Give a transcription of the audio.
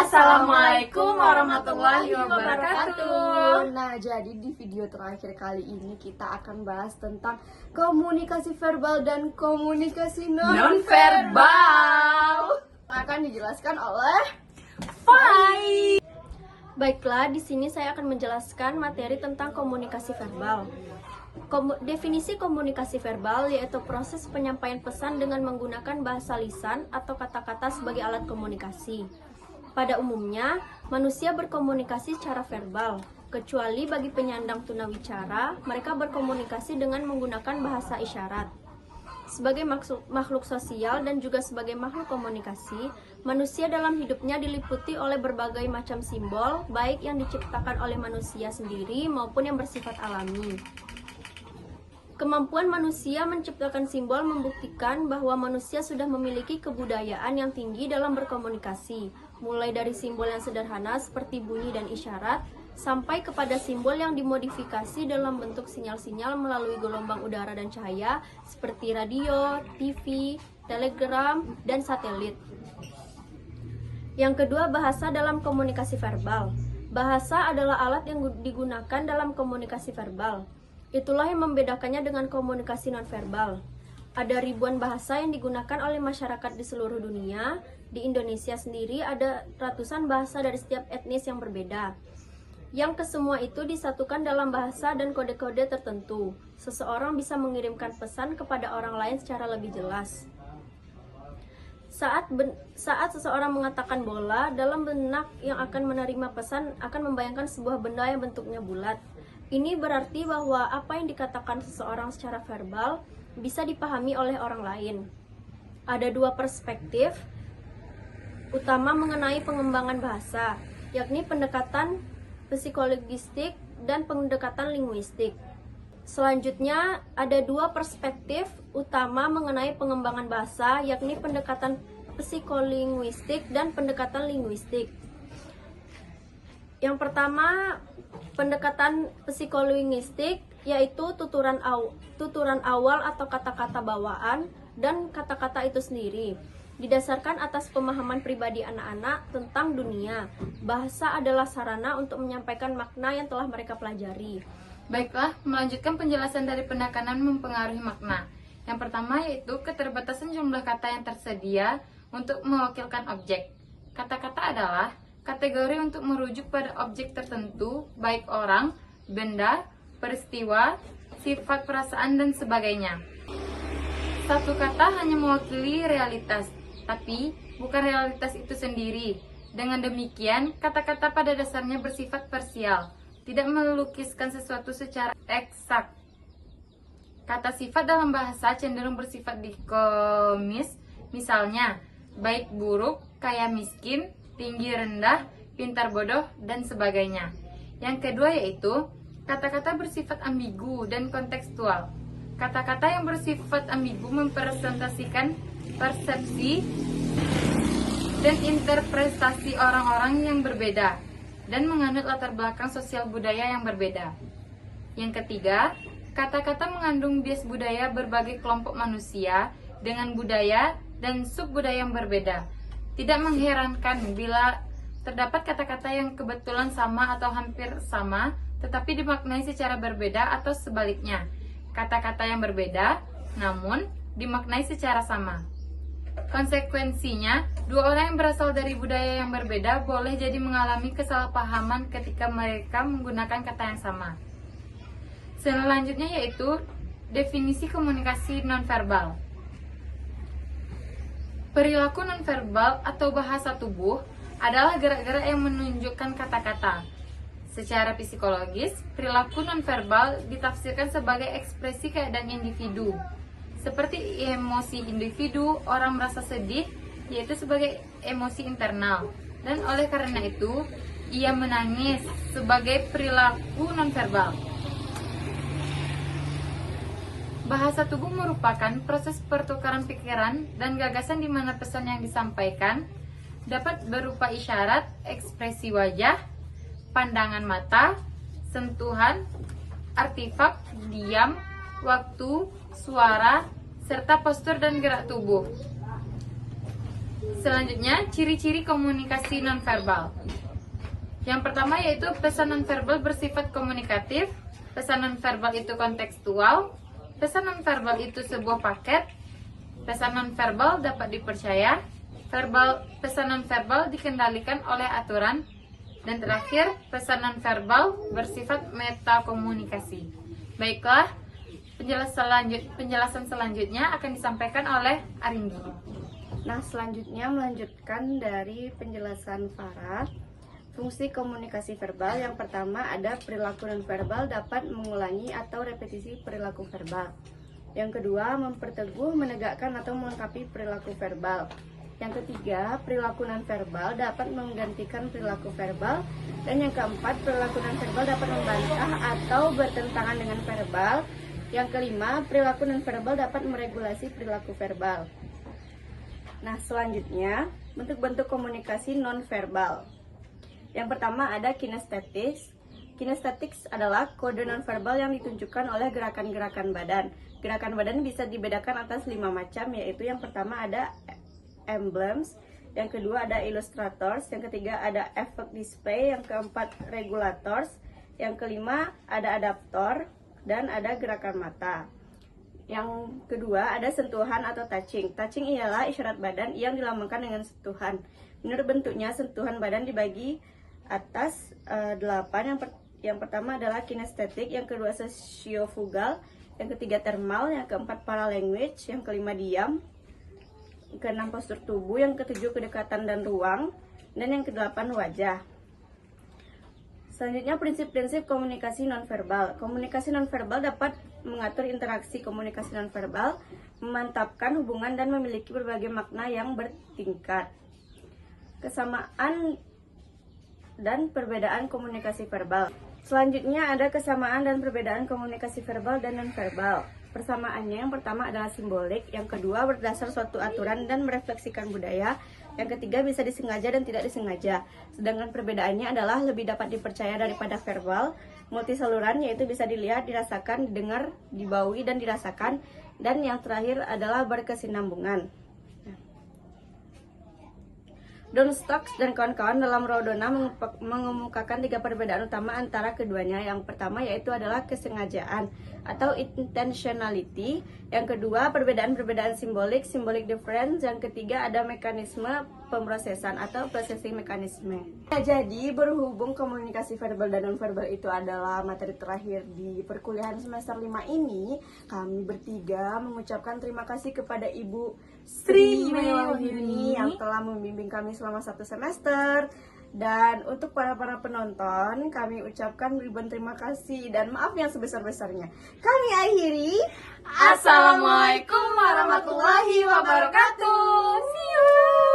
Assalamualaikum warahmatullahi wabarakatuh. Nah, jadi di video terakhir kali ini kita akan bahas tentang komunikasi verbal dan komunikasi Non-verbal. akan dijelaskan oleh Fai. Baiklah, di sini saya akan menjelaskan materi tentang komunikasi verbal. Definisi komunikasi verbal yaitu proses penyampaian pesan dengan menggunakan bahasa lisan atau kata-kata sebagai alat komunikasi. Pada umumnya, manusia berkomunikasi secara verbal, kecuali bagi penyandang tunawicara, mereka berkomunikasi dengan menggunakan bahasa isyarat. Sebagai makhluk sosial dan juga sebagai makhluk komunikasi, manusia dalam hidupnya diliputi oleh berbagai macam simbol, baik yang diciptakan oleh manusia sendiri maupun yang bersifat alami. Kemampuan manusia menciptakan simbol membuktikan bahwa manusia sudah memiliki kebudayaan yang tinggi dalam berkomunikasi, mulai dari simbol yang sederhana seperti bunyi dan isyarat, sampai kepada simbol yang dimodifikasi dalam bentuk sinyal-sinyal melalui gelombang udara dan cahaya, seperti radio, TV, telegram, dan satelit. Yang kedua, bahasa dalam komunikasi verbal. Bahasa adalah alat yang digunakan dalam komunikasi verbal. Itulah yang membedakannya dengan komunikasi nonverbal. Ada ribuan bahasa yang digunakan oleh masyarakat di seluruh dunia. Di Indonesia sendiri ada ratusan bahasa dari setiap etnis yang berbeda. Yang kesemua itu disatukan dalam bahasa dan kode-kode tertentu. Seseorang bisa mengirimkan pesan kepada orang lain secara lebih jelas. Saat seseorang mengatakan bola, dalam benak yang akan menerima pesan akan membayangkan sebuah benda yang bentuknya bulat. Ini berarti bahwa apa yang dikatakan seseorang secara verbal bisa dipahami oleh orang lain. Ada dua perspektif utama mengenai pengembangan bahasa, yakni pendekatan psikologistik dan pendekatan linguistik. Selanjutnya, ada dua perspektif utama mengenai pengembangan bahasa, yakni pendekatan psikolinguistik dan pendekatan linguistik. Yang pertama, pendekatan psikolinguistik yaitu tuturan awal atau kata-kata bawaan dan kata-kata itu sendiri. Didasarkan atas pemahaman pribadi anak-anak tentang dunia, bahasa adalah sarana untuk menyampaikan makna yang telah mereka pelajari. Baiklah, melanjutkan penjelasan dari penekanan mempengaruhi makna. Yang pertama yaitu keterbatasan jumlah kata yang tersedia untuk mewakilkan objek. Kata-kata adalah kategori untuk merujuk pada objek tertentu, baik orang, benda, peristiwa, sifat perasaan, dan sebagainya. Satu kata hanya mewakili realitas, tapi bukan realitas itu sendiri. Dengan demikian, kata-kata pada dasarnya bersifat parsial, tidak melukiskan sesuatu secara eksak. Kata sifat dalam bahasa cenderung bersifat dikotomis, misalnya baik buruk, kaya miskin, tinggi rendah, pintar bodoh, dan sebagainya. Yang kedua yaitu kata-kata bersifat ambigu dan kontekstual. Kata-kata yang bersifat ambigu mempresentasikan persepsi dan interpretasi orang-orang yang berbeda dan menganut latar belakang sosial budaya yang berbeda. Yang ketiga, kata-kata mengandung bias budaya berbagai kelompok manusia dengan budaya dan subbudaya yang berbeda. Tidak mengherankan bila terdapat kata-kata yang kebetulan sama atau hampir sama, tetapi dimaknai secara berbeda atau sebaliknya. Kata-kata yang berbeda, namun dimaknai secara sama. Konsekuensinya, dua orang yang berasal dari budaya yang berbeda boleh jadi mengalami kesalahpahaman ketika mereka menggunakan kata yang sama. Selanjutnya yaitu definisi komunikasi nonverbal. Perilaku nonverbal atau bahasa tubuh adalah gerak-gerak yang menunjukkan kata-kata. Secara psikologis, perilaku nonverbal ditafsirkan sebagai ekspresi keadaan individu. Seperti emosi individu, orang merasa sedih, yaitu sebagai emosi internal. Dan oleh karena itu, ia menangis sebagai perilaku nonverbal. Bahasa tubuh merupakan proses pertukaran pikiran dan gagasan di mana pesan yang disampaikan dapat berupa isyarat, ekspresi wajah, pandangan mata, sentuhan, artefak, diam, waktu, suara, serta postur dan gerak tubuh. Selanjutnya, ciri-ciri komunikasi nonverbal. Yang pertama yaitu pesan nonverbal bersifat komunikatif, pesan nonverbal itu kontekstual, pesan nonverbal itu sebuah paket, pesan nonverbal dapat dipercaya, pesan nonverbal dikendalikan oleh aturan, dan terakhir, pesan nonverbal bersifat metakomunikasi. Baiklah, penjelasan selanjutnya akan disampaikan oleh Aringgi. Nah, selanjutnya melanjutkan dari penjelasan Farah. Fungsi komunikasi verbal yang pertama ada perilaku nonverbal dapat mengulangi atau repetisi perilaku verbal. Yang kedua, memperteguh, menegakkan atau melengkapi perilaku verbal. Yang ketiga, perilaku nonverbal dapat menggantikan perilaku verbal. Dan yang keempat, perilaku nonverbal dapat membantah atau bertentangan dengan verbal. Yang kelima, perilaku nonverbal dapat meregulasi perilaku verbal. Nah, selanjutnya, bentuk-bentuk komunikasi nonverbal. Yang pertama ada kinestetis. Kinestetis adalah kode nonverbal yang ditunjukkan oleh gerakan-gerakan badan. Gerakan badan bisa dibedakan atas 5 macam, yaitu yang pertama ada emblems, yang kedua ada illustrators, yang ketiga ada effect display, yang keempat regulators, yang kelima ada adaptor, dan ada gerakan mata. Yang kedua ada sentuhan atau touching. Touching ialah isyarat badan yang dilambangkan dengan sentuhan. Menurut bentuknya, sentuhan badan dibagi atas 8. Yang pertama adalah kinestetik, yang kedua sosiofugal, yang ketiga thermal, yang keempat paralanguage, yang kelima diam, keenam postur tubuh, yang ketujuh kedekatan dan ruang, dan yang kedelapan wajah. Selanjutnya prinsip-prinsip komunikasi nonverbal. Komunikasi nonverbal dapat mengatur interaksi komunikasi nonverbal, memantapkan hubungan dan memiliki berbagai makna yang bertingkat. Kesamaan dan perbedaan komunikasi verbal. Selanjutnya ada kesamaan dan perbedaan komunikasi verbal dan nonverbal. Persamaannya yang pertama adalah simbolik, yang kedua berdasar suatu aturan dan merefleksikan budaya, yang ketiga bisa disengaja dan tidak disengaja. Sedangkan perbedaannya adalah lebih dapat dipercaya daripada verbal, multisaluran yaitu bisa dilihat, dirasakan, didengar, dibaui, dan dirasakan, dan yang terakhir adalah berkesinambungan. Don Stokes dan kawan-kawan dalam Rodona mengemukakan 3 perbedaan utama antara keduanya. Yang pertama yaitu adalah kesengajaan atau intentionality. Yang kedua perbedaan-perbedaan simbolik, symbolic difference. Yang ketiga ada mekanisme pemrosesan atau processing mekanisme. Nah, jadi berhubung komunikasi verbal dan nonverbal itu adalah materi terakhir di perkuliahan semester 5 ini, kami bertiga mengucapkan terima kasih kepada Ibu Sri Mewahyuni yang telah membimbing kami selama 1 semester. Dan untuk para penonton, kami ucapkan ribuan terima kasih dan maaf yang sebesar-besarnya. Kami akhiri. Assalamualaikum warahmatullahi wabarakatuh. See you.